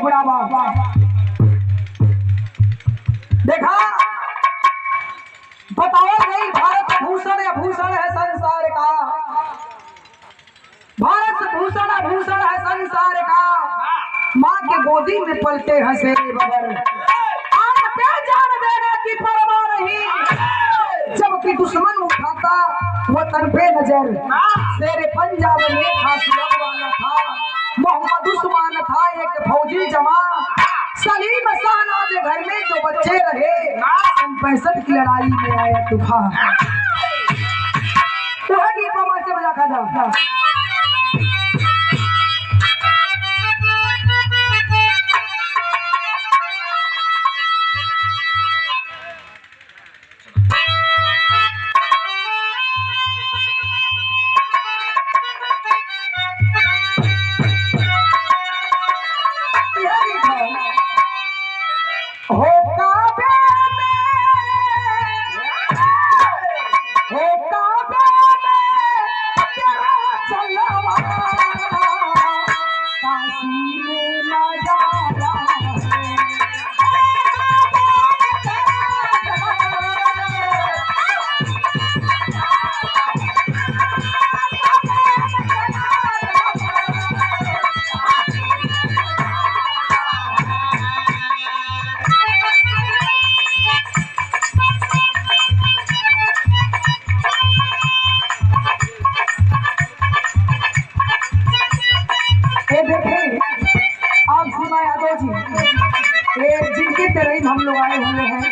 छुड़ावा। देखा बताओ नहीं, भारत भूषण या भूषण है संसार का, भारत भूषण आभूषण है संसार का। माँ के गोदी में पलते हैं शेरे बबर, आग पे जान देने की परवाह नहीं, जबकि दुश्मन उठाता वतन पे नजर। शेरे पंजाब में खास वाला था, मोहम्मद उस्मान था एक फौजी जवान। सलीम शहनाज घर में जो बच्चे रहे, 65 की लड़ाई में आया तूफान। तो है कि पमा से बजा खा जा। जिनके तरह हम लोग आए हुए हैं,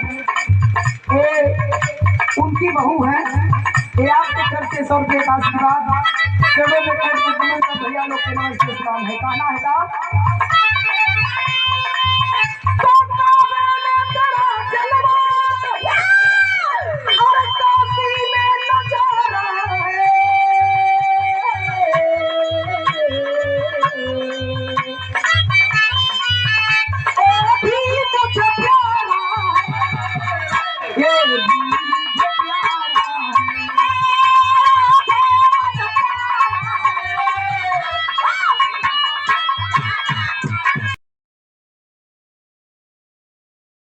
उनकी बहू है। ये आपके घर से 100 रुपये का आशीर्वाद। चलो भैया लोग के नमस्ते सलाम है, कहना है का ये